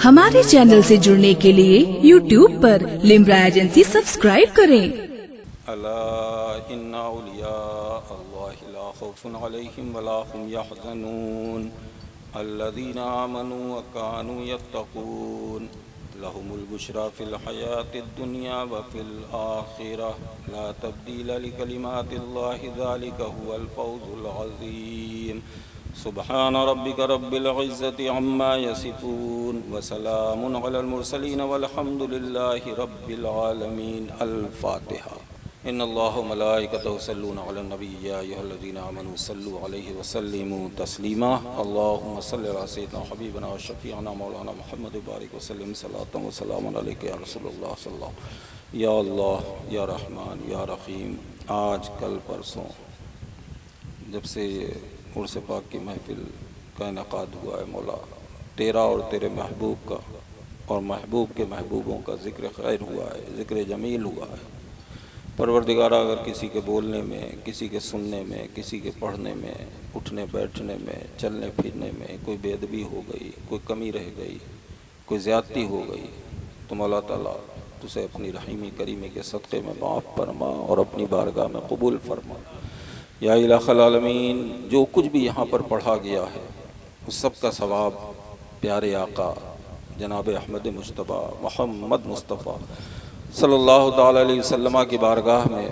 ہمارے چینل سے جڑنے کے لیے YouTube پر لمبرا ایجنسی سبسکرائب کریں۔ الا ان اولیاء اللہ لا خوف علیہم ولا هم يحزنون الذین آمنوا وكانوا يتقون لهم البشرى في الحیاة الدنیا وفي الآخرة لا تبدیل لکلمات اللہ ذلك هو الفوز العظیم سبحان ربك رب العزة عما يصفون وسلام على المرسلين والحمد لله رب العالمين الفاتحة ان اللہ وملائکتہ یصلون علی النبی یا ایھا الذین آمنوا صلوا علیہ وسلموا تسلیما اللہم صل علی سیدنا حبیبنا وشفیعنا مولانا محمد بارک وسلم صلاۃ وسلام علیک یا رسول اللہ صلی اللہ یا اللہ یا رحمان یا رحیم۔ آج کل پرسوں جب سے عرس پاک کی محفل کا انعقاد ہوا ہے مولا، تیرا اور تیرے محبوب کا اور محبوب کے محبوبوں کا ذکر خیر ہوا ہے، ذکر جمیل ہوا ہے۔ پروردگارہ، اگر کسی کے بولنے میں، کسی کے سننے میں، کسی کے پڑھنے میں، اٹھنے بیٹھنے میں، چلنے پھرنے میں کوئی بے ادبی ہو گئی، کوئی کمی رہ گئی، کوئی زیادتی ہو گئی تو مولا تعالیٰ تسے اپنی رحیمی کریمی کے صدقے میں معاف فرما اور اپنی بارگاہ میں قبول فرما۔ یا الہ العالمین، جو کچھ بھی یہاں پر پڑھا گیا ہے اس سب کا ثواب پیارے آقا جناب احمد مجتبیٰ محمد مصطفیٰ صلی اللہ تعالیٰ علیہ وسلم کی بارگاہ میں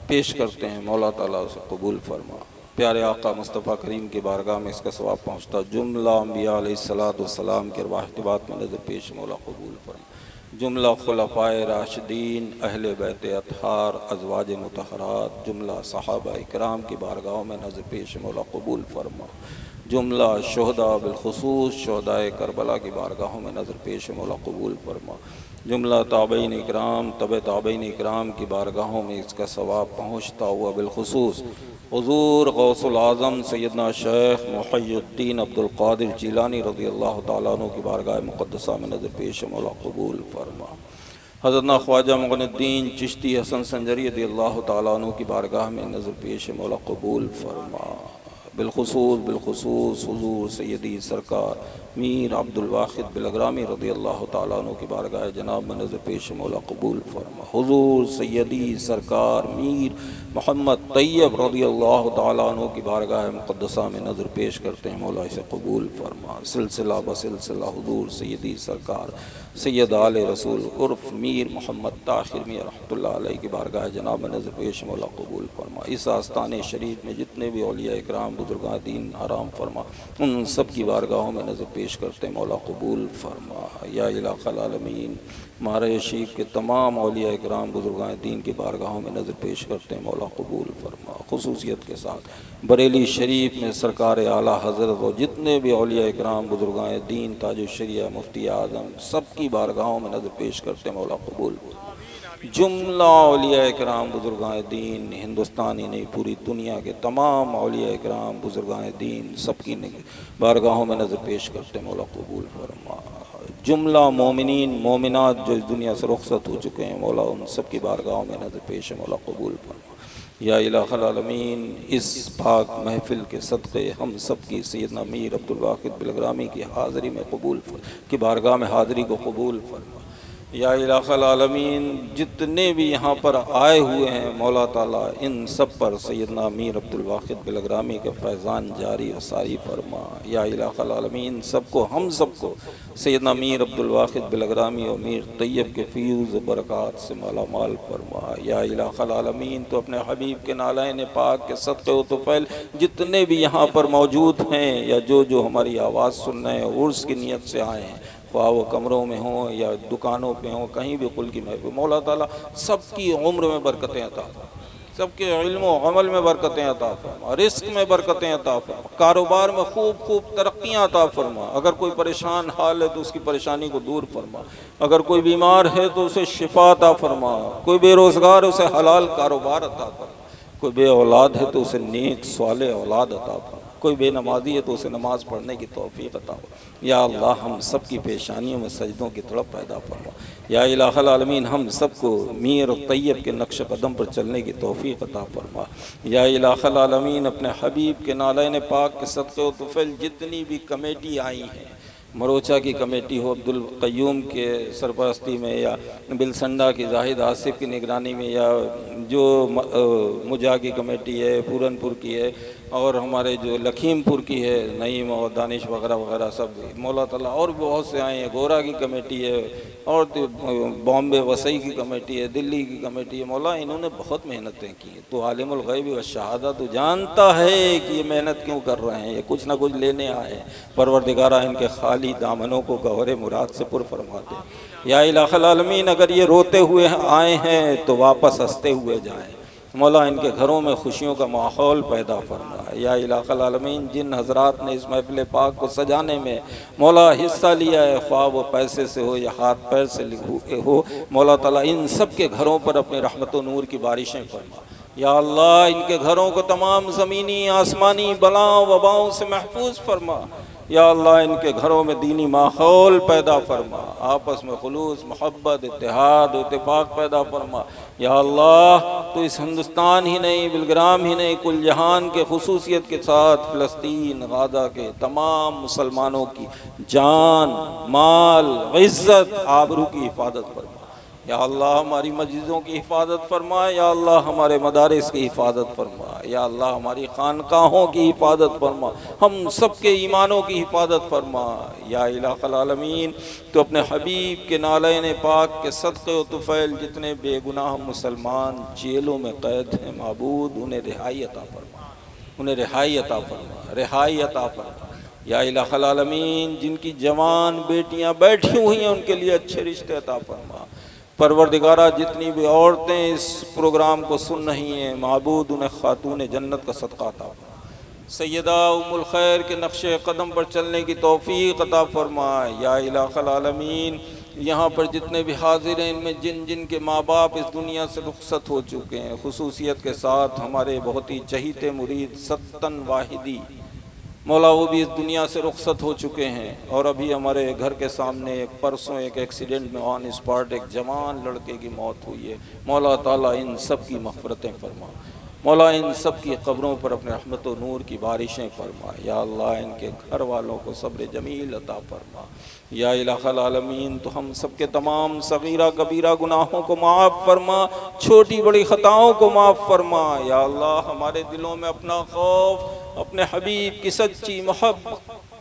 پیش کرتے ہیں، مولا تعالیٰ اسے قبول فرما۔ پیارے آقا مصطفیٰ کریم کی بارگاہ میں اس کا ثواب پہنچتا جملہ انبیاء علیہ السلام کے ارواح کی بات میں نظر پیش مولا قبول فرما۔ جملہ خلفائے راشدین، اہل بیت اطہار، ازواج مطہرات، جملہ صحابہ اکرام کی بارگاہوں میں نظر پیش مولا قبول فرما۔ جملہ شہداء بالخصوص شہداء کربلا کی بارگاہوں میں نظر پیش مولا قبول فرما۔ جملہ تابعین اکرام، تابعین اکرام کی بارگاہوں میں اس کا ثواب پہنچتا ہوا بالخصوص حضور غوث العظم سیدنا شیخ محی الدین عبدالقادر جیلانی رضی اللہ تعالیٰ عنہ کی بارگاہ مقدسہ میں نظر پیش مولا قبول فرما۔ حضرت خواجہ معین الدین چشتی حسن سنجری رضی اللہ تعالیٰ عنہ کی بارگاہ میں نظر پیش مولا قبول فرما۔ بالخصوص حضور سیدی سرکار میر عبد الواحد بلگرامی رضی اللہ تعالیٰ عنہ کی بارگاہ جناب میں نظر پیش مولا قبول فرما۔ حضور سیدی سرکار میر محمد طیب رضی اللہ تعالیٰ عنہ کی بارگاہ مقدسہ میں نظر پیش کرتے ہیں، مولا اسے قبول فرما۔ سلسلہ بسلسلہ حضور سیدی سرکار سید آل رسول عرف میر محمد طاہر میاں رحمۃ اللہ علیہ کی بارگاہ جناب میں نظر پیش مولا قبول فرما۔ اس آستانے شریف میں جتنے بھی اولیاء اکرام بزرگان دین حرام فرما ان سب کی بارگاہوں میں نظر پیش کرتے ہیں، مولا قبول فرما۔ یا الہ العالمین، مارے شیخ کے تمام اولیاء اکرام بزرگان دین کی بارگاہوں میں نظر پیش کرتے ہیں، مولا قبول فرما۔ خصوصیت کے ساتھ بریلی شریف میں سرکار اعلیٰ حضرت اور جتنے بھی اولیاء اکرام بزرگان دین تاج الشریعہ مفتی اعظم سب کی بارگاہوں میں نظر پیش کرتے ہیں، مولا قبول فرما۔ جملہ اولیاء اکرام بزرگان دین ہندوستانی نہیں پوری دنیا کے تمام اولیاء اکرام بزرگان دین سب کی بارگاہوں میں نظر پیش کرتے ہیں، مولا قبول فرما۔ جملہ مومنین مومنات جو اس دنیا سے رخصت ہو چکے ہیں مولا ان سب کی بارگاہوں میں نظر پیش ہے، مولا قبول فرما۔ یا الہ العالمین، اس پاک محفل کے صدقے ہم سب کی سیدنا میر عبد الواحد بلگرامی کی حاضری میں قبول فرما، کی بارگاہ میں حاضری کو قبول فرما۔ یا الہ العالمین، جتنے بھی یہاں پر آئے ہوئے ہیں مولا تعالیٰ ان سب پر سیدنا میر عبد الواحد بلگرامی کے فیضان جاری و ساری فرما۔ یا الہ العالمین، سب کو ہم سب کو سیدنا میر عبد الواحد بلگرامی اور میر طیب کے فیوز و برکات سے مالا مال فرما۔ یا الہ العالمین، تو اپنے حبیب کے نالین پاک کے صدقے و طفیل جتنے بھی یہاں پر موجود ہیں یا جو ہماری آواز سن رہے ہیں عرس کی نیت سے آئے ہیں، خواہ وہ کمروں میں ہوں یا دکانوں پہ ہوں، کہیں بھی قل کی محفل، مولا تعالیٰ سب کی عمر میں برکتیں عطا فرما، سب کے علم و عمل میں برکتیں عطا فرما، رزق میں برکتیں عطا فرما، کاروبار میں خوب ترقیاں عطا فرما۔ اگر کوئی پریشان حال ہے تو اس کی پریشانی کو دور فرما، اگر کوئی بیمار ہے تو اسے شفا عطا فرما، کوئی بے روزگار ہے اسے حلال کاروبار عطا فرما، کوئی بے اولاد ہے تو اسے نیک صالح اولاد عطا فرما، کوئی بے نمازی ہے تو اسے نماز پڑھنے کی توفیق عطا ہو۔ یا اللہ ہم سب کی پیشانیوں میں سجدوں کی تڑپ پیدا فرما۔ یا الہ العالمین ہم سب کو میر اور طیب کے نقش قدم پر چلنے کی توفیق عطا فرما۔ یا الہ العالمین اپنے حبیب کے نالین پاک کے صدقے و طفیل جتنی بھی کمیٹی آئی ہیں، مروچہ کی کمیٹی ہو عبد القیوم کے سرپرستی میں، یا بلسنڈا کی زاہد آصف کی نگرانی میں، یا جو مجا کی کمیٹی ہے، پورن پور کی ہے، اور ہمارے جو لکھیم پور کی ہے نعیم اور دانش وغیرہ وغیرہ سب مولا تعالیٰ، اور بھی بہت سے آئے ہیں، گورا کی کمیٹی ہے، اور بامبے وسیع کی کمیٹی ہے، دلی کی کمیٹی ہے، مولا انہوں نے بہت محنتیں کی ہیں۔ تو عالم الغیب والشہادہ تو جانتا ہے کہ یہ محنت کیوں کر رہے ہیں، یہ کچھ نہ کچھ لینے آئے ہیں۔ پروردگارہ ان کے خالی دامنوں کو گوہر مراد سے پر فرما دے۔ یا الہ العالمین اگر یہ روتے ہوئے آئے ہیں تو واپس ہنستے ہوئے جائیں۔ مولا ان کے گھروں میں خوشیوں کا ماحول پیدا فرما۔ یا الہ العالمین جن حضرات نے اس محفل پاک کو سجانے میں مولا حصہ لیا ہے، خواہ وہ پیسے سے ہو یا ہاتھ پیر سے ہو، مولا تعالیٰ ان سب کے گھروں پر اپنے رحمت و نور کی بارشیں فرما۔ یا اللہ ان کے گھروں کو تمام زمینی آسمانی بلاؤں وباؤں سے محفوظ فرما۔ یا اللہ ان کے گھروں میں دینی ماحول پیدا فرما، آپس میں خلوص محبت اتحاد و اتفاق پیدا فرما۔ یا اللہ تو اس ہندوستان ہی نہیں بلگرام ہی نہیں کل جہان کے خصوصیت کے ساتھ فلسطین غزہ کے تمام مسلمانوں کی جان مال عزت آبرو کی حفاظت فرما۔ یا اللہ ہماری مسجدوں کی حفاظت فرما۔ یا اللہ ہمارے مدارس کی حفاظت فرما۔ یا اللہ ہماری خانقاہوں کی حفاظت فرما، ہم سب کے ایمانوں کی حفاظت فرما۔ یا الہ العالمین تو اپنے حبیب کے نالین پاک کے صدقے و طفیل جتنے بے گناہ مسلمان جیلوں میں قید ہیں معبود انہیں رہائی عطا فرما، انہیں رہائی عطا فرما، رہائی عطا فرما۔ یا الہ العالمین جن کی جوان بیٹیاں بیٹھی ہوئی ہیں ان کے لیے اچھے رشتے عطا فرما۔ پروردگارہ جتنی بھی عورتیں اس پروگرام کو سن رہی ہیں معبود انہیں خاتون جنت کا صدقہ عطا فرما۔ سیدہ ام الخیر کے نقش قدم پر چلنے کی توفیق عطا فرما۔ یا الہ العالمین یہاں پر جتنے بھی حاضر ہیں ان میں جن جن کے ماں باپ اس دنیا سے رخصت ہو چکے ہیں، خصوصیت کے ساتھ ہمارے بہت ہی چہیتے مرید ستن واحدی مولا وہ بھی اس دنیا سے رخصت ہو چکے ہیں، اور ابھی ہمارے گھر کے سامنے پرسوں ایک ایکسیڈنٹ میں آن اسپاٹ ایک جوان لڑکے کی موت ہوئی ہے۔ مولا تعالیٰ ان سب کی مغفرتیں فرما، مولا ان سب کی قبروں پر اپنے رحمت و نور کی بارشیں فرما۔ یا اللہ ان کے گھر والوں کو صبر جمیل عطا فرما۔ یا الہ العالمین تو ہم سب کے تمام صغیرہ کبیرہ گناہوں کو معاف فرما، چھوٹی بڑی خطاؤں کو معاف فرما۔ یا اللہ ہمارے دلوں میں اپنا خوف اپنے حبیب کی سچی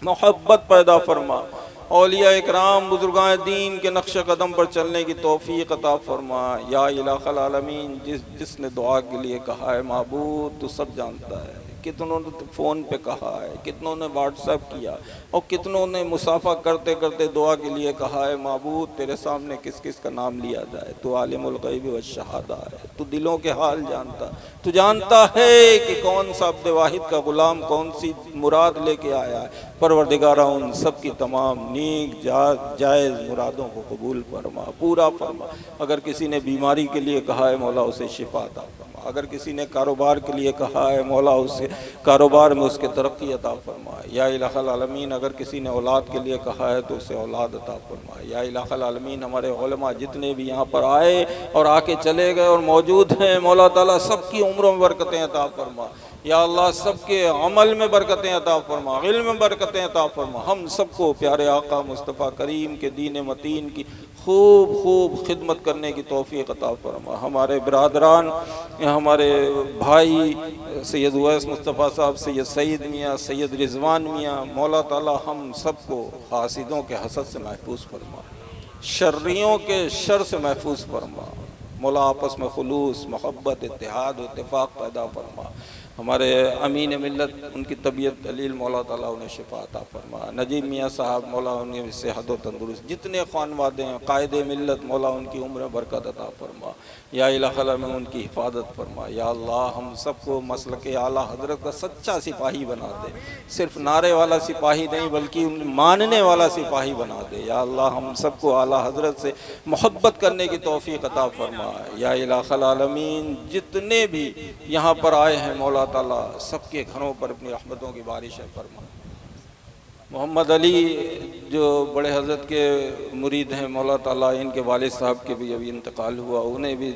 محبت پیدا فرما، اولیاء اکرام بزرگان دین کے نقش قدم پر چلنے کی توفیق عطا فرما۔ یا الہ العالمین جس نے دعا کے لیے کہا ہے معبود تو سب جانتا ہے، کتنوں نے فون پہ کہا ہے، کتنوں نے واٹس ایپ کیا، اور کتنوں نے مصافحہ کرتے کرتے دعا کے لیے کہا ہے معبود تیرے سامنے کس کس کا نام لیا جائے، تو عالم الغیب والشہادہ ہے، تو دلوں کے حال جانتا، تو جانتا ہے کہ کون سا عبد واحد کا غلام کون سی مراد لے کے آیا ہے۔ پروردگارہ ان سب کی تمام نیک جائز مرادوں کو قبول فرما، پورا فرما۔ اگر کسی نے بیماری کے لیے کہا ہے مولا اسے شفا عطا فرما، اگر کسی نے کاروبار کے لیے کہا ہے مولا اسے کاروبار میں اس کے ترقی عطا فرما۔ یا الہ العالمین اگر کسی نے اولاد کے لیے کہا ہے تو اسے اولاد عطا فرما۔ یا الہ العالمین ہمارے علماء جتنے بھی یہاں پر آئے اور آ کے چلے گئے اور موجود ہیں مولا تعالیٰ سب کی عمروں میں برکتیں عطا فرما۔ یا اللہ سب کے عمل میں برکتیں عطا فرما، علم میں برکتیں عطا فرما۔ ہم سب کو پیارے آقا مصطفیٰ کریم کے دین متین کی خوب خوب خدمت کرنے کی توفیق عطا فرما۔ ہمارے برادران ہمارے بھائی سید اویس مصطفیٰ صاحب، سید سعید میاں، سید رضوان میاں، مولا تعالیٰ ہم سب کو حاسدوں کے حسد سے محفوظ فرما، شریوں کے شر سے محفوظ فرما۔ مولا آپس میں خلوص محبت اتحاد و اتفاق پیدا فرما۔ ہمارے امین ملت ان کی طبیعت دلیل مولا تعالیٰ انہیں شفا عطا فرما۔ نجیب میاں صاحب مولا انہیں صحت و تندرست، جتنے خانوادے ہیں قائد ملت مولا ان کی عمر برکت عطا فرما۔ یا الہ میں ان کی حفاظت فرما۔ یا اللہ ہم سب کو مسلک اعلیٰ حضرت کا سچا سپاہی بنا دے، صرف نعرے والا سپاہی نہیں بلکہ ماننے والا سپاہی بنا دے۔ یا اللہ ہم سب کو اعلیٰ حضرت سے محبت کرنے کی توفیق عطا فرما۔ یا الہ العالمین جتنے بھی یہاں پر آئے ہیں مولا تعالیٰ سب کے گھروں پر اپنی رحمتوں کی بارش فرما۔ محمد علی جو بڑے حضرت کے مرید ہیں، مولا تعالیٰ ان کے والد صاحب کے بھی ابھی انتقال ہوا، انہیں بھی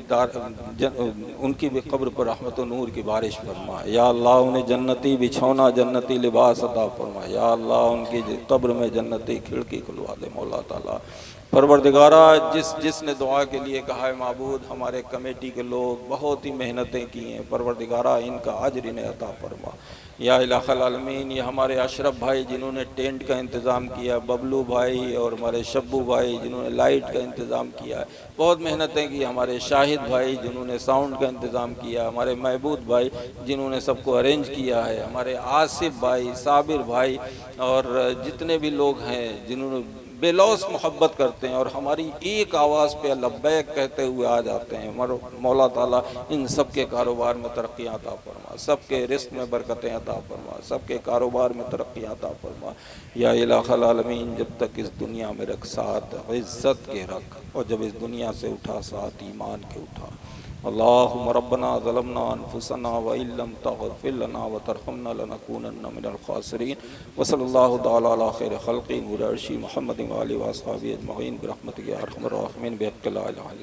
ان کی بھی قبر پر رحمت و نور کی بارش فرما۔ یا اللہ انہیں جنتی بچھونا، جنتی لباس عطا فرما۔ یا اللہ ان کی قبر میں جنتی کھڑکی کھلوا دے مولا تعالیٰ۔ پروردگارہ جس نے دعا کے لیے کہا ہے معبود، ہمارے کمیٹی کے لوگ بہت ہی محنتیں کی ہیں، پروردگارہ ان کا اجر انہیں عطا فرما۔ یا الہ العالمین، یہ ہمارے اشرف بھائی جنہوں نے ٹینٹ کا انتظام کیا، ببلو بھائی اور ہمارے شبو بھائی جنہوں نے لائٹ کا انتظام کیا ہے، بہت محنتیں کی، ہمارے شاہد بھائی جنہوں نے ساؤنڈ کا انتظام کیا، ہمارے محبود بھائی جنہوں نے سب کو ارینج کیا ہے، ہمارے آصف بھائی، صابر بھائی اور جتنے بھی لوگ ہیں جنہوں نے بے لوث محبت کرتے ہیں اور ہماری ایک آواز پہ لبیک کہتے ہوئے آ جاتے ہیں، مولا تعالیٰ ان سب کے کاروبار میں ترقی عطا فرما، سب کے رزق میں برکتیں عطا فرما، سب کے کاروبار میں ترقی عطا فرما۔ یا الہ العالمین، جب تک اس دنیا میں رکھ ساتھ عزت کے رکھ، اور جب اس دنیا سے اٹھا ساتھ ایمان کے اٹھا۔ اللہم ربنا ظلمنا انفسنا وإن لم تغفر لنا وترحمنا لنکونن من الخاسرین۔ وصلی اللہ تعالی علی خیر خلق نور عرشی محمد وآلہ وصحبہ اجمعین برحمتک یا ارحم الراحمین بحق لا الہ الا